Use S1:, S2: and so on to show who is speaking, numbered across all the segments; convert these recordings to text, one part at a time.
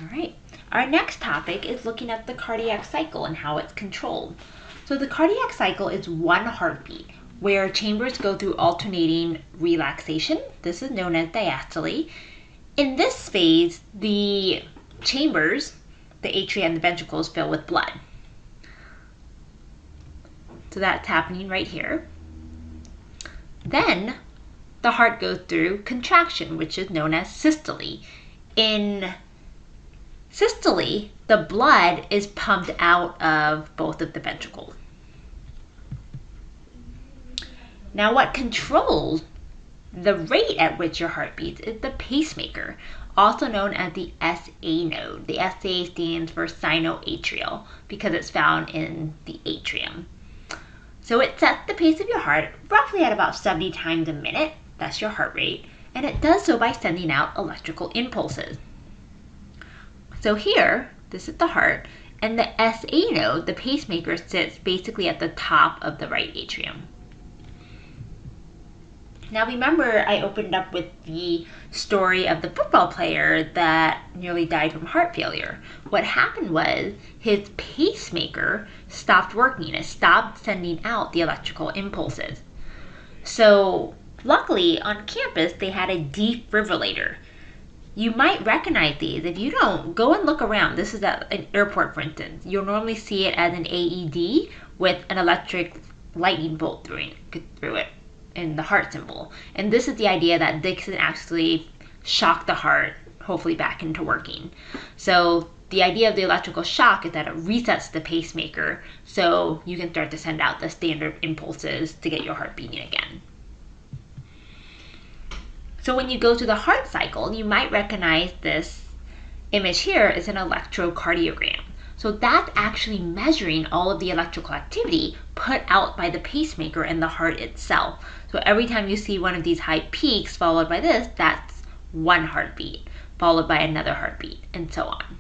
S1: All right, our next topic is looking at the cardiac cycle and how it's controlled. So the cardiac cycle is one heartbeat where chambers go through alternating relaxation. This is known as diastole. In this phase, the chambers, the atria and the ventricles, fill with blood. So that's happening right here. Then the heart goes through contraction, which is known as systole. In systole, the blood is pumped out of both of the ventricles. Now, what controls the rate at which your heart beats is the pacemaker, also known as the SA node. The SA stands for sinoatrial because it's found in the atrium. So it sets the pace of your heart roughly at about 70 times a minute. That's your heart rate. And it does so by sending out electrical impulses. So here, this is the heart, and the SA node, the pacemaker, sits basically at the top of the right atrium. Now remember, I opened up with the story of the football player that nearly died from heart failure. What happened was his pacemaker stopped working. It stopped sending out the electrical impulses. So luckily on campus they had a defibrillator. You might recognize these. If you don't, go and look around. This is at an airport, for instance. You'll normally see it as an AED with an electric lightning bolt through it in the heart symbol. And this is the idea that this can actually shock the heart, hopefully back into working. So the idea of the electrical shock is that it resets the pacemaker so you can start to send out the standard impulses to get your heart beating again. So when you go through the heart cycle, you might recognize this image here is an electrocardiogram. So that's actually measuring all of the electrical activity put out by the pacemaker and the heart itself. So every time you see one of these high peaks followed by this, that's one heartbeat, followed by another heartbeat, and so on.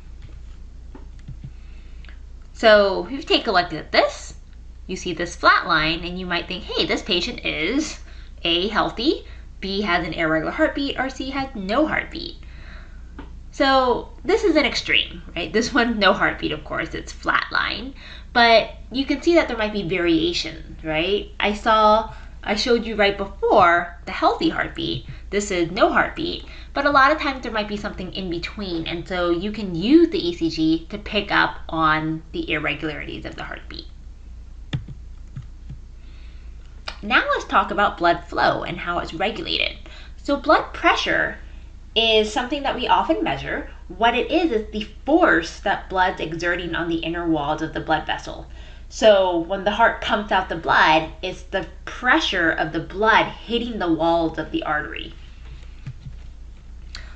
S1: So if you take a look at this, you see this flat line, and you might think, hey, this patient is A, healthy, B, has an irregular heartbeat, or C, has no heartbeat. So this is an extreme, right? This one's no heartbeat, of course, it's flat line. But you can see that there might be variation, right? I showed you right before the healthy heartbeat. This is no heartbeat, but a lot of times there might be something in between. And so you can use the ECG to pick up on the irregularities of the heartbeat. Now let's talk about blood flow and how it's regulated. So blood pressure is something that we often measure. What it is the force that blood's exerting on the inner walls of the blood vessel. So when the heart pumps out the blood, it's the pressure of the blood hitting the walls of the artery.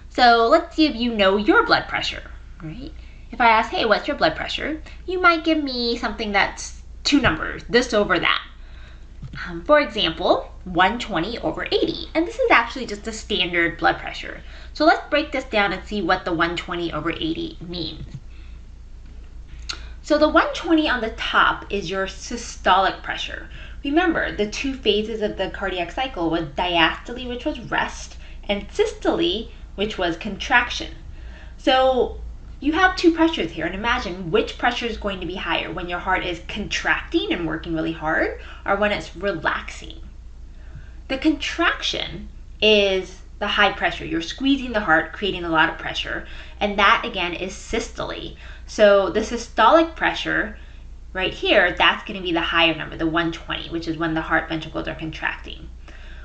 S1: So let's see if you know your blood pressure, right? If I ask, hey, what's your blood pressure? You might give me something that's two numbers, this over that. For example, 120 over 80, and this is actually just a standard blood pressure. So let's break this down and see what the 120 over 80 means. So the 120 on the top is your systolic pressure. Remember, the two phases of the cardiac cycle was diastole, which was rest, and systole, which was contraction. So you have two pressures here, and imagine which pressure is going to be higher, when your heart is contracting and working really hard, or when it's relaxing. The contraction is the high pressure. You're squeezing the heart, creating a lot of pressure, and that again is systole. So the systolic pressure right here, that's going to be the higher number, the 120, which is when the heart ventricles are contracting.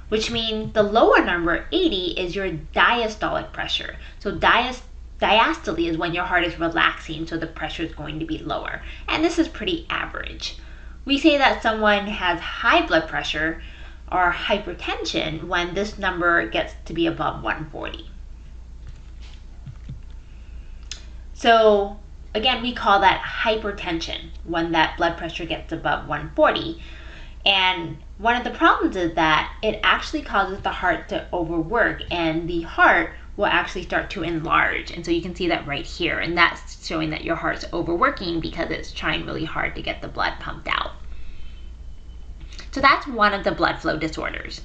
S1: Which means the lower number, 80, is your diastolic pressure. So diastole is when your heart is relaxing, so the pressure is going to be lower. And this is pretty average. We say that someone has high blood pressure or hypertension when this number gets to be above 140. So again, we call that hypertension when that blood pressure gets above 140. And one of the problems is that it actually causes the heart to overwork, and the heart will actually start to enlarge. And so you can see that right here, and that's showing that your heart's overworking because it's trying really hard to get the blood pumped out. So that's one of the blood flow disorders.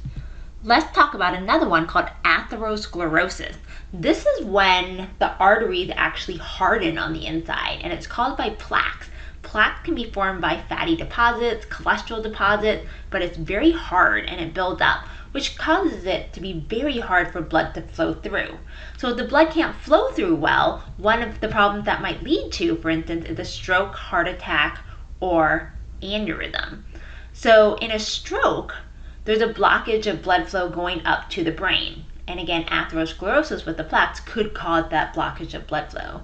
S1: Let's talk about another one called atherosclerosis. This is when the arteries actually harden on the inside, and it's caused by plaques. Plaques can be formed by fatty deposits, cholesterol deposits, but it's very hard and it builds up, which causes it to be very hard for blood to flow through. So if the blood can't flow through well, one of the problems that might lead to, for instance, is a stroke, heart attack, or aneurysm. So in a stroke, there's a blockage of blood flow going up to the brain. And again, atherosclerosis with the plaques could cause that blockage of blood flow.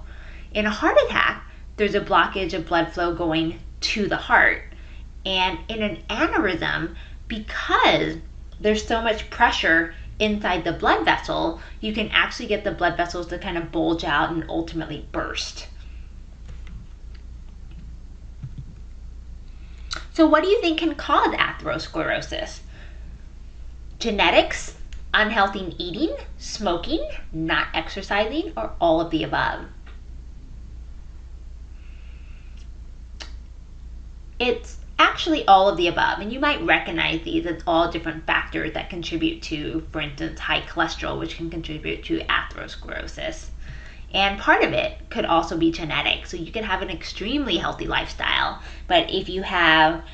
S1: In a heart attack, there's a blockage of blood flow going to the heart. And in an aneurysm, because there's so much pressure inside the blood vessel, you can actually get the blood vessels to kind of bulge out and ultimately burst. So what do you think can cause atherosclerosis? Genetics, unhealthy eating, smoking, not exercising, or all of the above? It's actually all of the above, and you might recognize these as all different factors that contribute to, for instance, high cholesterol, which can contribute to atherosclerosis. And part of it could also be genetic. So you could have an extremely healthy lifestyle, but if you have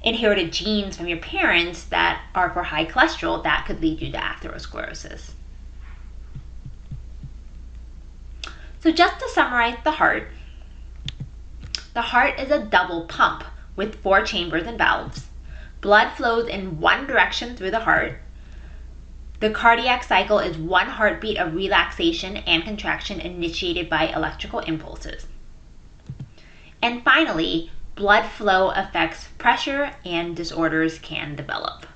S1: inherited genes from your parents that are for high cholesterol, that could lead you to atherosclerosis. So just to summarize the heart is a double pump with 4 chambers and valves. Blood flows in one direction through the heart. The cardiac cycle is one heartbeat of relaxation and contraction initiated by electrical impulses. And finally, blood flow affects pressure and disorders can develop.